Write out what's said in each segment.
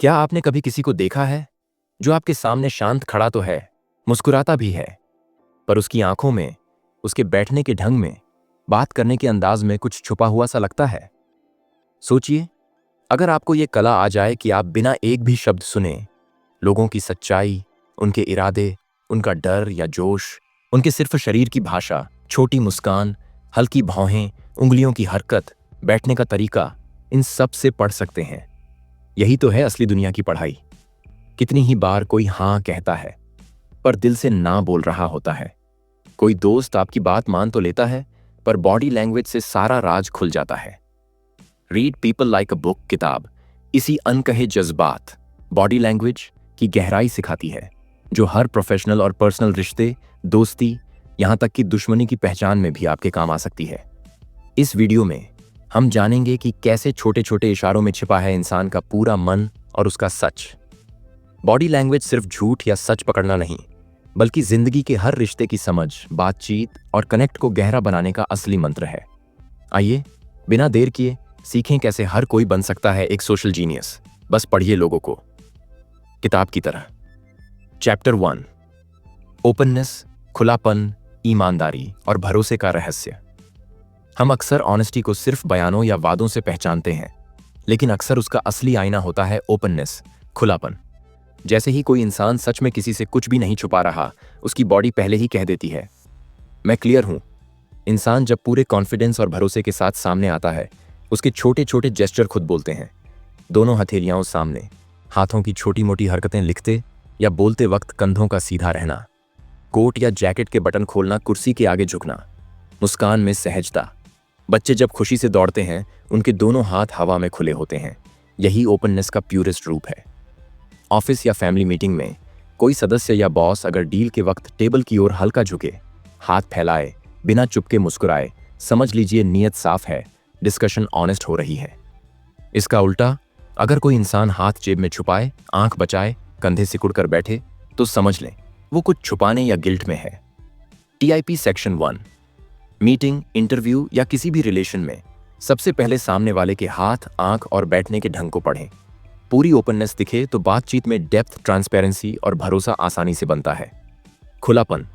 क्या आपने कभी किसी को देखा है जो आपके सामने शांत खड़ा तो है, मुस्कुराता भी है, पर उसकी आंखों में, उसके बैठने के ढंग में, बात करने के अंदाज में कुछ छुपा हुआ सा लगता है? सोचिए, अगर आपको ये कला आ जाए कि आप बिना एक भी शब्द सुने लोगों की सच्चाई, उनके इरादे, उनका डर या जोश, उनके सिर्फ शरीर की भाषा, छोटी मुस्कान, हल्की भौहें, उंगलियों की हरकत, बैठने का तरीका, इन सब से पढ़ सकते हैं। यही तो है असली दुनिया की पढ़ाई। कितनी ही बार कोई हाँ कहता है पर दिल से ना बोल रहा होता है। कोई दोस्त आपकी बात मान तो लेता है पर बॉडी लैंग्वेज से सारा राज खुल जाता है। Read people like a book किताब इसी अनकहे जज्बात, बॉडी लैंग्वेज की गहराई सिखाती है, जो हर प्रोफेशनल और पर्सनल रिश्ते, दोस्ती, यहां तक कि दुश्मनी की पहचान में भी आपके काम आ सकती है। इस वीडियो में हम जानेंगे कि कैसे छोटे छोटे इशारों में छिपा है इंसान का पूरा मन और उसका सच। बॉडी लैंग्वेज सिर्फ झूठ या सच पकड़ना नहीं, बल्कि जिंदगी के हर रिश्ते की समझ, बातचीत और कनेक्ट को गहरा बनाने का असली मंत्र है। आइए, बिना देर किए सीखें कैसे हर कोई बन सकता है एक सोशल जीनियस। बस पढ़िए लोगों को किताब की तरह। चैप्टर 1, ओपननेस, खुलापन, ईमानदारी और भरोसे का रहस्य। हम अक्सर ऑनेस्टी को सिर्फ बयानों या वादों से पहचानते हैं, लेकिन अक्सर उसका असली आईना होता है ओपननेस, खुलापन। जैसे ही कोई इंसान सच में किसी से कुछ भी नहीं छुपा रहा, उसकी बॉडी पहले ही कह देती है, मैं क्लियर हूं। इंसान जब पूरे कॉन्फिडेंस और भरोसे के साथ सामने आता है, उसके छोटे छोटे जेस्चर खुद बोलते हैं। दोनों हथेलियां सामने, हाथों की छोटी मोटी हरकतें, लिखते या बोलते वक्त कंधों का सीधा रहना, कोट या जैकेट के बटन खोलना, कुर्सी के आगे झुकना, मुस्कान में सहजता। बच्चे जब खुशी से दौड़ते हैं, उनके दोनों हाथ हवा में खुले होते हैं। यही ओपननेस का प्यूरेस्ट रूप है। ऑफिस या फैमिली मीटिंग में कोई सदस्य या बॉस अगर डील के वक्त टेबल की ओर हल्का झुके, हाथ फैलाए, बिना चुपके मुस्कुराए, समझ लीजिए नीयत साफ है, डिस्कशन ऑनेस्ट हो रही है। इसका उल्टा, अगर कोई इंसान हाथ जेब में छुपाए, आंख बचाए, कंधे सिकुड़कर बैठे, तो समझ लें वो कुछ छुपाने या गिल्ट में है। TIP section 1। मीटिंग, इंटरव्यू या किसी भी रिलेशन में सबसे पहले सामने वाले के हाथ, आंख और बैठने के ढंग को पढ़ें। पूरी ओपननेस दिखे तो बातचीत में डेप्थ, ट्रांसपेरेंसी और भरोसा आसानी से बनता है। खुलापन,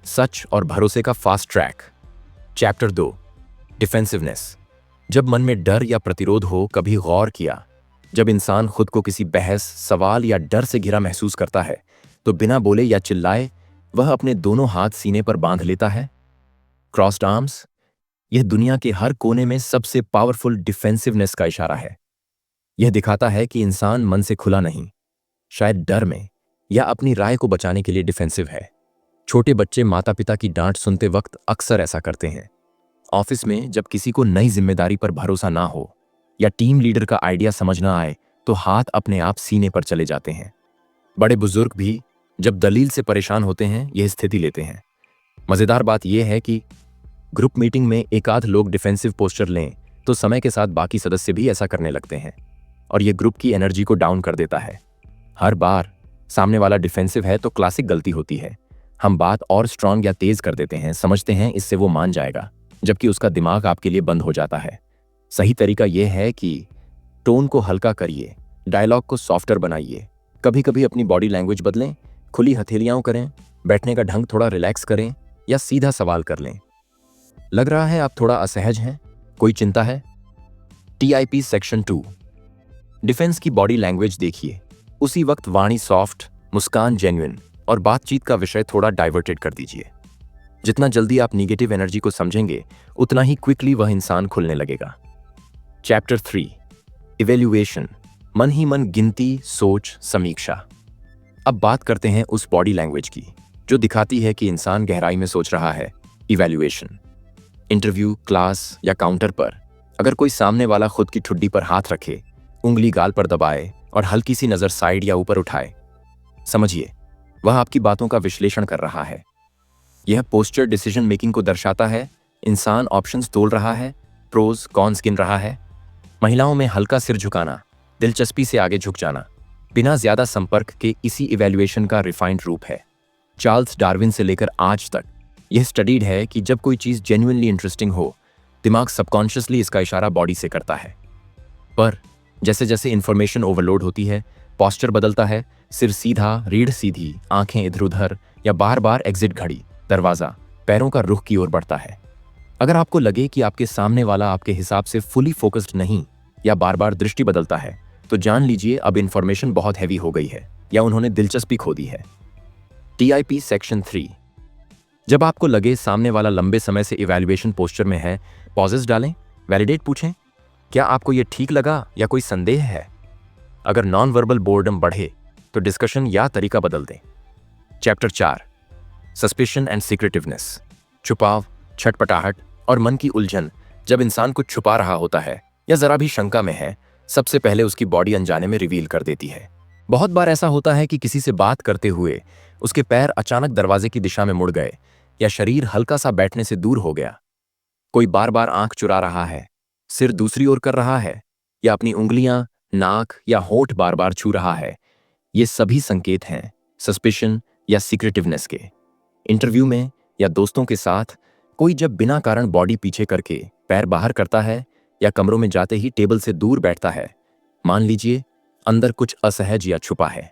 सच और भरोसे का फास्ट ट्रैक। Chapter 2, defensiveness. जब मन में डर या प्रतिरोध हो, कभी गौर किया, जब इंसान खुद को किसी बहस, सवाल या डर से घिरा महसूस करता है, तो बिना बोले या चिल्लाए वह अपने दोनों हाथ सीने पर बांध लेता है। क्रॉस्ड आर्म्स, यह दुनिया के हर कोने में सबसे पावरफुल डिफेंसिवनेस का इशारा है। यह दिखाता है कि इंसान मन से खुला नहीं, शायद डर में या अपनी राय को बचाने के लिए डिफेंसिव है। छोटे बच्चे माता पिता की डांट सुनते वक्त अक्सर ऐसा करते हैं। ऑफिस में जब किसी को नई जिम्मेदारी पर भरोसा ना हो या टीम लीडर का आइडिया समझ ना आए, तो हाथ अपने आप सीने पर चले जाते हैं। बड़े बुजुर्ग भी जब दलील से परेशान होते हैं, यह स्थिति लेते हैं। मजेदार बात यह है कि ग्रुप मीटिंग में एक आध लोग डिफेंसिव पोस्चर लें तो समय के साथ बाकी सदस्य भी ऐसा करने लगते हैं, और यह ग्रुप की एनर्जी को डाउन कर देता है। हर बार सामने वाला डिफेंसिव है तो क्लासिक गलती होती है। हम बात और स्ट्रांग या तेज कर देते हैं, समझते हैं इससे वो मान जाएगा, जबकि उसका दिमाग आपके लिए बंद हो जाता है। सही तरीका यह है कि टोन को हल्का करिए, डायलॉग को सॉफ्टर बनाइए, कभी कभी अपनी बॉडी लैंग्वेज बदलें, खुली हथेलियां करें, बैठने का ढंग थोड़ा रिलैक्स करें या सीधा सवाल कर लें। लग रहा है आप थोड़ा असहज हैं, कोई चिंता है? TIP सेक्शन 2, डिफेंस की बॉडी लैंग्वेज देखिए। उसी वक्त वाणी सॉफ्ट, मुस्कान जेन्युइन और बातचीत का विषय थोड़ा डाइवर्टेड कर दीजिए। जितना जल्दी आप निगेटिव एनर्जी को समझेंगे, उतना ही क्विकली वह इंसान खुलने लगेगा। Chapter 3, evaluation. मन ही मन गिनती, सोच, समीक्षा। अब बात करते हैं उस बॉडी लैंग्वेज की जो दिखाती है कि इंसान गहराई में सोच रहा है। इवैल्यूएशन। इंटरव्यू, क्लास या काउंटर पर अगर कोई सामने वाला खुद की ठुड्डी पर हाथ रखे, उंगली गाल पर दबाए और हल्की सी नजर साइड या ऊपर उठाए, समझिए वह आपकी बातों का विश्लेषण कर रहा है। यह पोस्चर डिसीजन मेकिंग को दर्शाता है। इंसान ऑप्शंस तोल रहा है, प्रोज कॉन्स गिन रहा है। महिलाओं में हल्का सिर झुकाना, दिलचस्पी से आगे झुक जाना, बिना ज्यादा संपर्क के इसी इवैल्यूएशन का रिफाइंड रूप है। चार्ल्स डार्विन से लेकर आज तक यह स्टडीड है कि जब कोई चीज जेन्युइनली इंटरेस्टिंग हो, दिमाग सबकॉन्शियसली इसका इशारा बॉडी से करता है। पर जैसे जैसे इंफॉर्मेशन ओवरलोड होती है, पोस्चर बदलता है, सिर सीधा, रीढ़ सीधी, आंखें इधर उधर, या बार बार एग्जिट घड़ी, दरवाजा, पैरों का रुख की ओर बढ़ता है। अगर आपको लगे कि आपके सामने वाला आपके हिसाब से फुली फोकस्ड नहीं या बार बार दृष्टि बदलता है, तो जान लीजिए अब इंफॉर्मेशन बहुत हैवी हो गई है या उन्होंने दिलचस्पी खो दी है। TIP section 3। जब आपको लगे सामने वाला लंबे समय से इवैल्यूएशन पोस्चर में है, पॉजेस डालें, वैलिडेट पूछें, क्या आपको यह ठीक लगा या कोई संदेह है? अगर नॉन वर्बल बोर्डम बढ़े तो डिस्कशन या तरीका बदल दें। Chapter 4, suspicion and secretiveness. छुपाव, छटपटाहट और मन की उलझन। जब इंसान कुछ छुपा रहा होता है या जरा भी शंका में है, सबसे पहले उसकी बॉडी अनजाने में रिवील कर देती है। बहुत बार ऐसा होता है कि किसी से बात करते हुए उसके पैर अचानक दरवाजे की दिशा में मुड़ गए या शरीर हल्का सा बैठने से दूर हो गया। कोई बार बार आंख चुरा रहा है, सिर दूसरी ओर कर रहा है, या अपनी उंगलियां, नाक या होंठ बार बार छू रहा है। ये सभी संकेत हैं सस्पिशन या सीक्रेटिवनेस के। इंटरव्यू में या दोस्तों के साथ कोई जब बिना कारण बॉडी पीछे करके पैर बाहर करता है या कमरों में जाते ही टेबल से दूर बैठता है, मान लीजिए अंदर कुछ असहज या छुपा है।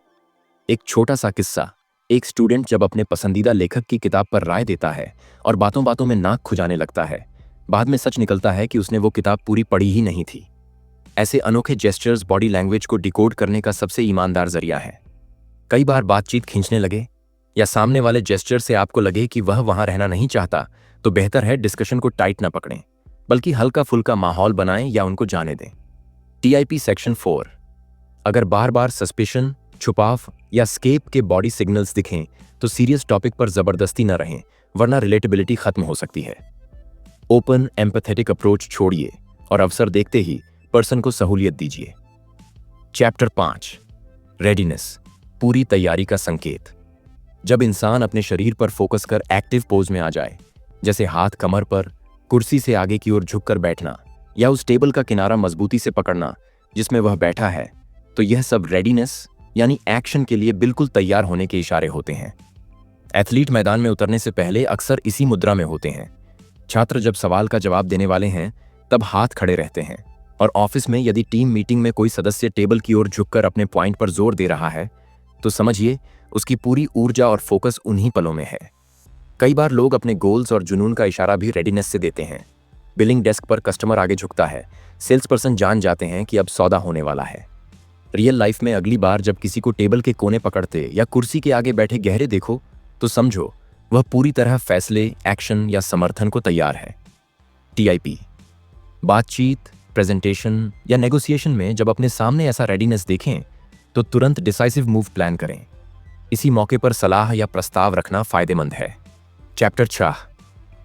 एक छोटा सा किस्सा। एक स्टूडेंट जब अपने पसंदीदा लेखक की किताब पर राय देता है और बातों बातों में नाक खुजाने लगता है, बाद में सच निकलता है कि उसने वो किताब पूरी पढ़ी ही नहीं थी। ऐसे अनोखे जेस्चर्स बॉडी लैंग्वेज को डिकोड करने का सबसे ईमानदार जरिया है। कई बार बातचीत खींचने लगे या सामने वाले जेस्चर से आपको लगे कि वह वहां रहना नहीं चाहता, तो बेहतर है डिस्कशन को टाइट ना पकड़ें, बल्कि हल्का फुल्का माहौल बनाएं या उनको जाने दें। TIP section 4। अगर बार बार सस्पिशन, छुपाव या स्केप के बॉडी सिग्नल्स दिखें तो सीरियस टॉपिक पर जबरदस्ती न रहें, वरना रिलेटेबिलिटी खत्म हो सकती है। ओपन एम्पैथेटिक अप्रोच छोड़िए और अवसर देखते ही पर्सन को सहूलियत दीजिए। चैप्टर 5, रेडीनेस, पूरी तैयारी का संकेत। जब इंसान अपने शरीर पर फोकस कर एक्टिव पोज में आ जाए, जैसे हाथ कमर पर, कुर्सी से आगे की ओर झुककर बैठना या उस टेबल का किनारा मजबूती से पकड़ना जिसमें वह बैठा है, तो यह सब रेडीनेस यानी एक्शन के लिए बिल्कुल तैयार होने के इशारे होते हैं। एथलीट मैदान में उतरने से पहले अक्सर इसी मुद्रा में होते हैं। छात्र जब सवाल का जवाब देने वाले हैं तब हाथ खड़े रहते हैं, और ऑफिस में यदि टीम मीटिंग में कोई सदस्य टेबल की ओर झुककर अपने पॉइंट पर जोर दे रहा है, तो समझिए उसकी पूरी ऊर्जा और फोकस उन्हीं पलों में है। कई बार लोग अपने गोल्स और जुनून का इशारा भी रेडीनेस से देते हैं। बिलिंग डेस्क पर कस्टमर आगे झुकता है, सेल्स पर्सन जान जाते हैं कि अब सौदा होने वाला है। रियल लाइफ में अगली बार जब किसी को टेबल के कोने पकड़ते या कुर्सी के आगे बैठे गहरे देखो, तो समझो वह पूरी तरह फैसले, एक्शन या समर्थन को तैयार है। TIP। बातचीत, प्रेजेंटेशन या नेगोशिएशन में जब अपने सामने ऐसा रेडीनेस देखें तो तुरंत डिसाइसिव मूव प्लान करें। इसी मौके पर सलाह या प्रस्ताव रखना फायदेमंद है। चैप्टर 6,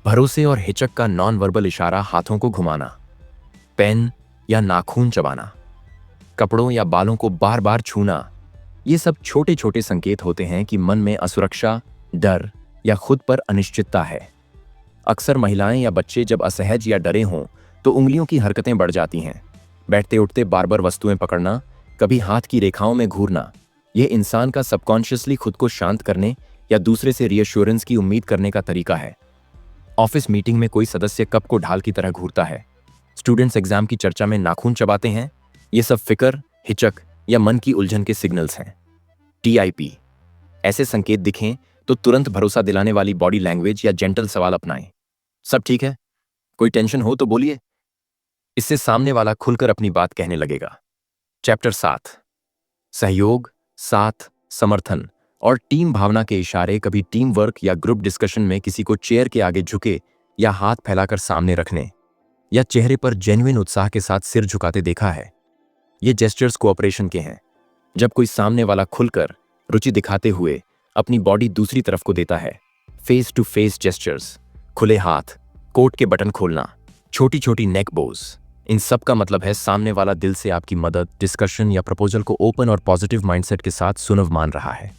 भरोसे और हिचक का नॉन वर्बल इशारा, हाथों को घुमाना, पेन या नाखून चबाना, कपड़ों या बालों को बार बार छूना, ये सब छोटे छोटे संकेत होते हैं कि मन में असुरक्षा, डर या खुद पर अनिश्चितता है। अक्सर महिलाएं या बच्चे जब असहज या डरे हों तो उंगलियों की हरकतें बढ़ जाती हैं। बैठते उठते बार बार वस्तुएं पकड़ना, कभी हाथ की रेखाओं में घूरना, यह इंसान का सबकॉन्शियसली खुद को शांत करने या दूसरे से रीअश्योरेंस की उम्मीद करने का तरीका है। ऑफिस मीटिंग में कोई सदस्य कप को ढाल की तरह घूरता है, स्टूडेंट्स एग्जाम की चर्चा में नाखून चबाते हैं, ये सब फिक्र, हिचक या मन की उलझन के सिग्नल्स हैं। TIP। ऐसे संकेत दिखें तो तुरंत भरोसा दिलाने वाली बॉडी लैंग्वेज या जेंटल सवाल अपनाएं। सब ठीक है? कोई टेंशन हो तो बोलिए। इससे सामने वाला खुलकर अपनी बात कहने लगेगा। चैप्टर 7, सहयोग, साथ, समर्थन और टीम भावना के इशारे। कभी टीम वर्क या ग्रुप डिस्कशन में किसी को चेयर के आगे झुके या हाथ फैलाकर सामने रखने या चेहरे पर जेन्युइन उत्साह के साथ सिर झुकाते देखा है। ये जेस्चर्स कोऑपरेशन के हैं। जब कोई सामने वाला खुलकर रुचि दिखाते हुए अपनी बॉडी दूसरी तरफ को देता है। फेस टू फेस जेस्चर्स, खुले हाथ, कोट के बटन खोलना, छोटी छोटी नेक बोज, इन सब का मतलब है सामने वाला दिल से आपकी मदद, डिस्कशन या प्रपोजल को ओपन और पॉजिटिव माइंडसेट के साथ सुनव मान रहा है।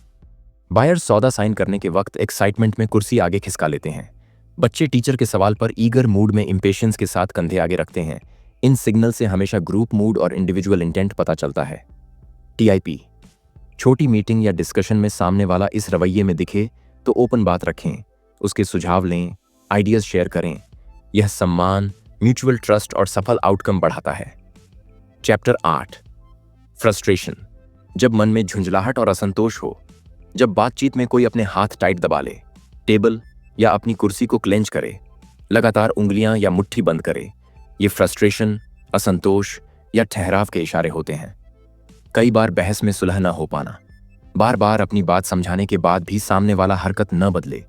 बायर सौदा साइन करने के वक्त एक्साइटमेंट में कुर्सी आगे खिसका लेते हैं। बच्चे टीचर के सवाल पर ईगर मूड में इंपेशेंस के साथ कंधे आगे रखते हैं। इन सिग्नल से हमेशा ग्रुप मूड और इंडिविजुअल इंटेंट पता चलता है। TIP। छोटी मीटिंग या डिस्कशन में सामने वाला इस रवैये में दिखे तो ओपन बात रखें, उसके सुझाव लें, आइडियाज शेयर करें। यह सम्मान, म्यूचुअल ट्रस्ट और सफल आउटकम बढ़ाता है। चैप्टर 8, फ्रस्ट्रेशन, जब मन में झुंझलाहट और असंतोष हो, जब बातचीत में कोई अपने हाथ टाइट दबा ले, टेबल या अपनी कुर्सी को क्लेंच करे, लगातार उंगलियां या मुट्ठी बंद करे, ये फ्रस्ट्रेशन, असंतोष या ठहराव के इशारे होते हैं। कई बार बहस में सुलह न हो पाना, बार बार अपनी बात समझाने के बाद भी सामने वाला हरकत न बदले,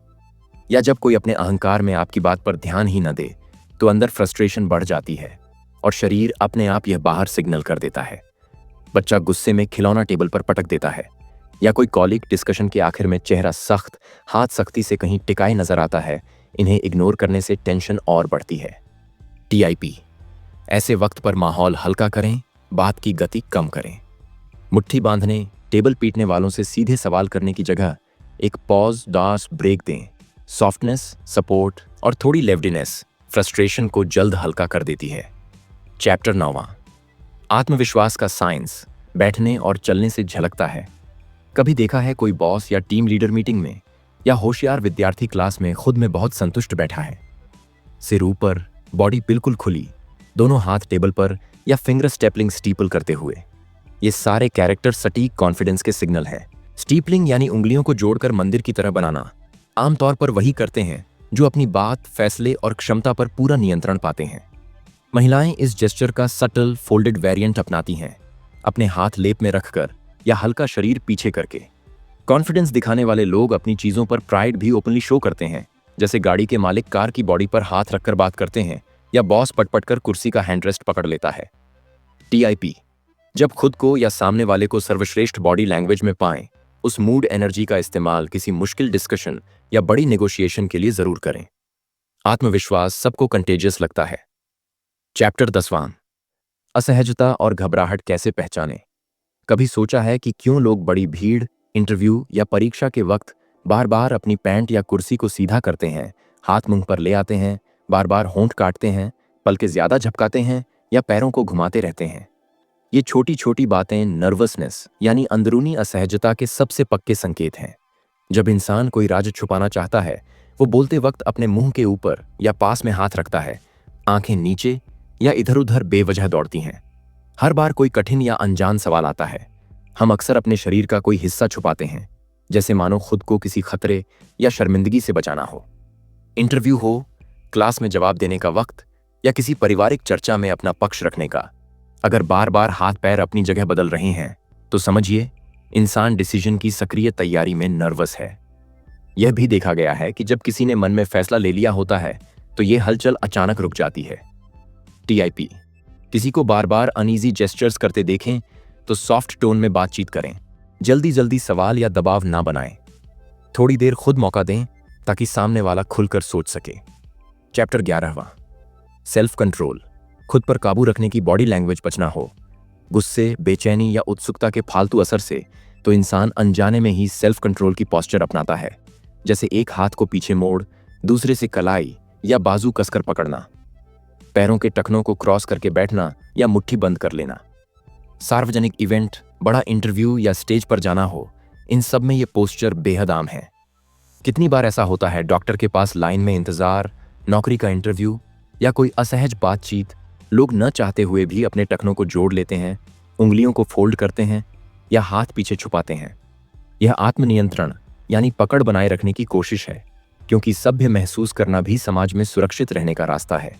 या जब कोई अपने अहंकार में आपकी बात पर ध्यान ही न दे तो अंदर फ्रस्ट्रेशन बढ़ जाती है और शरीर अपने आप यह बाहर सिग्नल कर देता है। बच्चा गुस्से में खिलौना टेबल पर पटक देता है, या कोई कॉलीग डिस्कशन के आखिर में चेहरा सख्त, हाथ सख्ती से कहीं टिकाए नजर आता है। इन्हें इग्नोर करने से टेंशन और बढ़ती है। TIP, ऐसे वक्त पर माहौल हल्का करें, बात की गति कम करें। मुट्ठी बांधने, टेबल पीटने वालों से सीधे सवाल करने की जगह एक पॉज, डांस, ब्रेक दें। सॉफ्टनेस, सपोर्ट और थोड़ी लेवडीनेस फ्रस्ट्रेशन को जल्द हल्का कर देती है। चैप्टर 9, आत्मविश्वास का साइंस बैठने और चलने से झलकता है। कभी देखा है कोई बॉस या टीम लीडर मीटिंग में या होशियार विद्यार्थी क्लास में खुद में बहुत संतुष्ट बैठा है, सिर ऊपर, बॉडी बिल्कुल खुली, दोनों हाथ टेबल पर या फिंगर स्टेपलिंग स्टीपल करते हुए। ये सारे कैरेक्टर सटीक कॉन्फिडेंस के सिग्नल हैं। स्टीपलिंग यानी उंगलियों को जोड़कर मंदिर की तरह बनाना। आमतौर पर वही करते हैं जो अपनी बात, फैसले और क्षमता पर पूरा नियंत्रण पाते हैं। महिलाएं इस जेस्चर का सटल फोल्डेड वेरिएंट अपनाती हैं, अपने हाथ लेप में रखकर या हल्का शरीर पीछे करके। कॉन्फिडेंस दिखाने वाले लोग अपनी चीजों पर प्राइड भी ओपनली शो करते हैं, जैसे गाड़ी के मालिक कार की बॉडी पर हाथ रखकर बात करते हैं या बॉस पटपट कर कुर्सी का हैंडरेस्ट पकड़ लेता है। TIP, जब खुद को या सामने वाले को सर्वश्रेष्ठ बॉडी लैंग्वेज में पाएं, उस मूड एनर्जी का इस्तेमाल किसी मुश्किल डिस्कशन या बड़ी नेगोशिएशन के लिए जरूर करें। आत्मविश्वास सबको कंटेजियस लगता है। चैप्टर 10, असहजता और घबराहट कैसे पहचानें। कभी सोचा है कि क्यों लोग बड़ी भीड़, इंटरव्यू या परीक्षा के वक्त बार बार अपनी पैंट या कुर्सी को सीधा करते हैं, हाथ मुंह पर ले आते हैं, बार बार होंठ काटते हैं, पलके ज्यादा झपकाते हैं या पैरों को घुमाते रहते हैं। ये छोटी छोटी बातें नर्वसनेस यानी अंदरूनी असहजता के सबसे पक्के संकेत हैं। जब इंसान कोई राज छुपाना चाहता है, वो बोलते वक्त अपने मुंह के ऊपर या पास में हाथ रखता है, आंखें नीचे या इधर उधर बेवजह दौड़ती हैं। हर बार कोई कठिन या अनजान सवाल आता है, हम अक्सर अपने शरीर का कोई हिस्सा छुपाते हैं, जैसे मानो खुद को किसी खतरे या शर्मिंदगी से बचाना हो। इंटरव्यू हो, क्लास में जवाब देने का वक्त या किसी पारिवारिक चर्चा में अपना पक्ष रखने का, अगर बार बार हाथ पैर अपनी जगह बदल रहे हैं तो समझिए इंसान डिसीजन की सक्रिय तैयारी में नर्वस है। यह भी देखा गया है कि जब किसी ने मन में फैसला ले लिया होता है तो यह हलचल अचानक रुक जाती है। TIP, किसी को बार बार अनईजी जेस्चर्स करते देखें तो सॉफ्ट टोन में बातचीत करें, जल्दी जल्दी सवाल या दबाव ना बनाएं। थोड़ी देर खुद मौका दें ताकि सामने वाला खुलकर सोच सके। चैप्टर 11, सेल्फ कंट्रोल, खुद पर काबू रखने की बॉडी लैंग्वेज बचना हो। गुस्से, बेचैनी या उत्सुकता के फालतू असर से तो इंसान अनजाने में ही सेल्फ कंट्रोल की पोस्चर अपनाता है, जैसे एक हाथ को पीछे मोड़, दूसरे से कलाई या बाजू कसकर पकड़ना, पैरों के टखनों को क्रॉस करके बैठना या मुट्ठी बंद कर लेना। सार्वजनिक इवेंट, बड़ा इंटरव्यू या स्टेज पर जाना हो, इन सब में ये पोस्चर बेहद आम है। कितनी बार ऐसा होता है, डॉक्टर के पास लाइन में इंतजार, नौकरी का इंटरव्यू या कोई असहज बातचीत, लोग न चाहते हुए भी अपने टखनों को जोड़ लेते हैं, उंगलियों को फोल्ड करते हैं या हाथ पीछे छुपाते हैं। यह आत्मनियंत्रण यानी पकड़ बनाए रखने की कोशिश है, क्योंकि सभ्य महसूस करना भी समाज में सुरक्षित रहने का रास्ता है।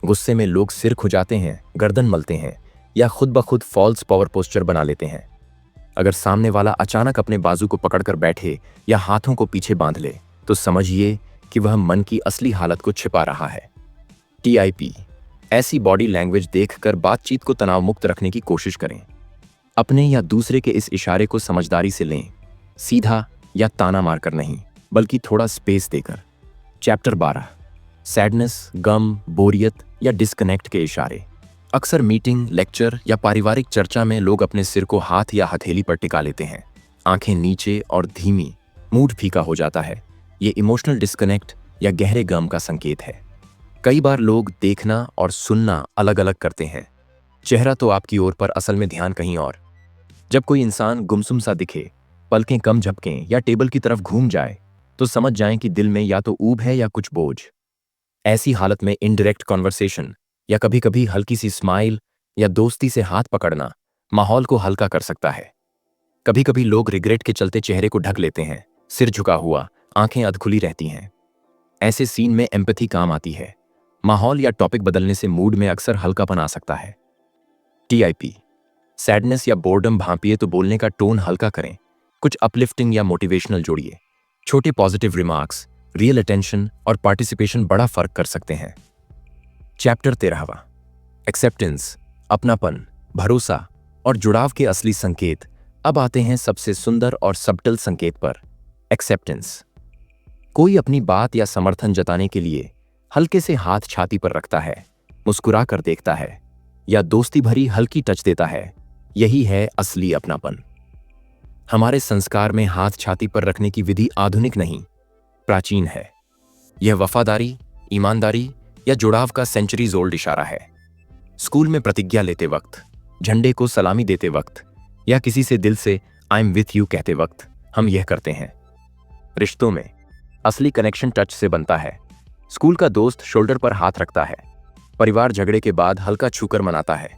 गुस्से में लोग सिर खुजाते हैं, गर्दन मलते हैं या खुद ब खुद फॉल्स पावर पोस्चर बना लेते हैं। अगर सामने वाला अचानक अपने बाजू को पकड़कर बैठे या हाथों को पीछे बांध ले तो समझिए कि वह मन की असली हालत को छिपा रहा है। TIP, ऐसी बॉडी लैंग्वेज देखकर बातचीत को तनाव मुक्त रखने की कोशिश करें। अपने या दूसरे के इस इशारे को समझदारी से लें, सीधा या ताना मारकर नहीं, बल्कि थोड़ा स्पेस देकर। चैप्टर 12, सैडनेस, गम, बोरियत या डिस्कनेक्ट के इशारे। अक्सर मीटिंग, लेक्चर या पारिवारिक चर्चा में लोग अपने सिर को हाथ या हथेली पर टिका लेते हैं, आंखें नीचे और धीमी, मूड फीका हो जाता है। ये इमोशनल डिस्कनेक्ट या गहरे गम का संकेत है। कई बार लोग देखना और सुनना अलग अलग करते हैं, चेहरा तो आपकी ओर पर असल में ध्यान कहीं और। जब कोई इंसान गुमसुम सा दिखे, पलकें कम झपकें या टेबल की तरफ घूम जाए तो समझ जाएं कि दिल में या तो ऊब है या कुछ बोझ। ऐसी हालत में इनडायरेक्ट कॉन्वर्सेशन या कभी कभी हल्की सी स्माइल या दोस्ती से हाथ पकड़ना माहौल को हल्का कर सकता है। कभी कभी लोग रिग्रेट के चलते चेहरे को ढक लेते हैं, सिर झुका हुआ, आंखें अधखुली रहती हैं। ऐसे सीन में एम्पैथी काम आती है। माहौल या टॉपिक बदलने से मूड में अक्सर हल्कापन आ सकता है। टीआईपी, सैडनेस या बोर्डम भांपिए तो बोलने का टोन हल्का करें, कुछ अपलिफ्टिंग या मोटिवेशनल जोड़िए। छोटे पॉजिटिव रिमार्क्स, रियल अटेंशन और पार्टिसिपेशन बड़ा फर्क कर सकते हैं। चैप्टर 13वां, एक्सेप्टेंस, अपनापन, भरोसा और जुड़ाव के असली संकेत। अब आते हैं सबसे सुंदर और सबटल संकेत पर, एक्सेप्टेंस। कोई अपनी बात या समर्थन जताने के लिए हल्के से हाथ छाती पर रखता है, मुस्कुरा कर देखता है या दोस्ती भरी हल्की टच देता है। यही है असली अपनापन। हमारे संस्कार में हाथ छाती पर रखने की विधि आधुनिक नहीं, प्राचीन है। यह वफादारी, ईमानदारी या जुड़ाव का सेंचुरीज ओल्ड इशारा है। स्कूल में प्रतिज्ञा लेते वक्त, झंडे को सलामी देते वक्त या किसी से दिल से आई एम विथ यू कहते वक्त हम यह करते हैं। रिश्तों में असली कनेक्शन टच से बनता है। स्कूल का दोस्त शोल्डर पर हाथ रखता है, परिवार झगड़े के बाद हल्का छूकर मनाता है।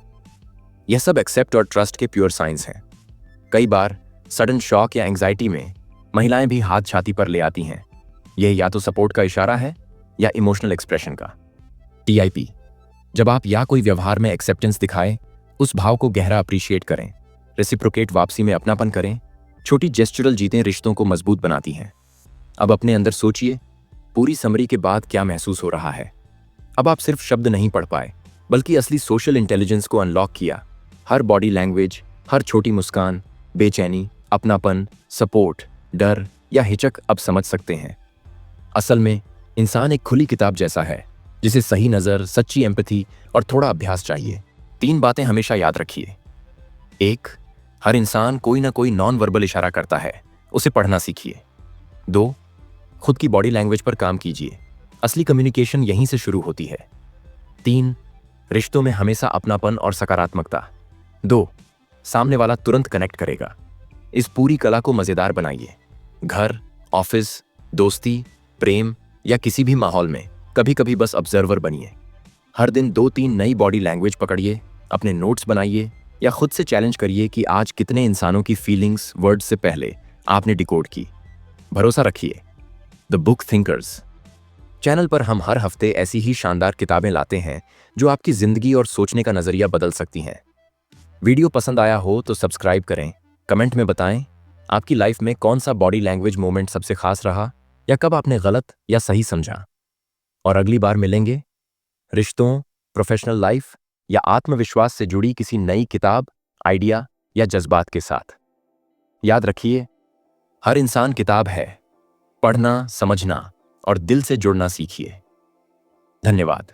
यह सब एक्सेप्ट और ट्रस्ट के प्योर साइंस हैं। कई बार सडन शॉक या एंग्जाइटी में महिलाएं भी हाथ छाती पर ले आती हैं। यह या तो सपोर्ट का इशारा है या इमोशनल एक्सप्रेशन का। टीआईपी, जब आप या कोई व्यवहार में एक्सेप्टेंस दिखाएं, उस भाव को गहरा अप्रिशिएट करें। रेसिप्रोकेट वापसी में अपनापन करें। छोटी जेस्चरल जीतें रिश्तों को मजबूत बनाती हैं। अब अपने अंदर सोचिए, पूरी समरी के बाद क्या महसूस हो रहा है। अब आप सिर्फ शब्द नहीं पढ़ पाए, बल्कि असली सोशल इंटेलिजेंस को अनलॉक किया। हर बॉडी लैंग्वेज, हर छोटी मुस्कान, बेचैनी, अपनापन, सपोर्ट, डर या हिचक अब समझ सकते हैं। असल में इंसान एक खुली किताब जैसा है, जिसे सही नज़र, सच्ची एम्पैथी और थोड़ा अभ्यास चाहिए। 3 बातें हमेशा याद रखिए। 1, हर इंसान कोई ना कोई नॉन वर्बल इशारा करता है, उसे पढ़ना सीखिए। 2, खुद की बॉडी लैंग्वेज पर काम कीजिए, असली कम्युनिकेशन यहीं से शुरू होती है। 3, रिश्तों में हमेशा अपनापन और सकारात्मकता। 2, सामने वाला तुरंत कनेक्ट करेगा। इस पूरी कला को मजेदार बनाइए। घर, ऑफिस, दोस्ती, प्रेम या किसी भी माहौल में कभी कभी बस ऑब्जर्वर बनिए। हर दिन 2-3 नई बॉडी लैंग्वेज पकड़िए, अपने नोट्स बनाइए या खुद से चैलेंज करिए कि आज कितने इंसानों की फीलिंग्स वर्ड्स से पहले आपने डिकोड की। भरोसा रखिए। द बुक थिंकर्स चैनल पर हम हर हफ्ते ऐसी ही शानदार किताबें लाते हैं जो आपकी जिंदगी और सोचने का नजरिया बदल सकती हैं। वीडियो पसंद आया हो तो सब्सक्राइब करें, कमेंट में बताएं आपकी लाइफ में कौन सा बॉडी लैंग्वेज मोमेंट सबसे खास रहा या कब आपने गलत या सही समझा। और अगली बार मिलेंगे रिश्तों, प्रोफेशनल लाइफ या आत्मविश्वास से जुड़ी किसी नई किताब, आइडिया या जज्बात के साथ। याद रखिए, हर इंसान किताब है। पढ़ना, समझना और दिल से जुड़ना सीखिए। धन्यवाद।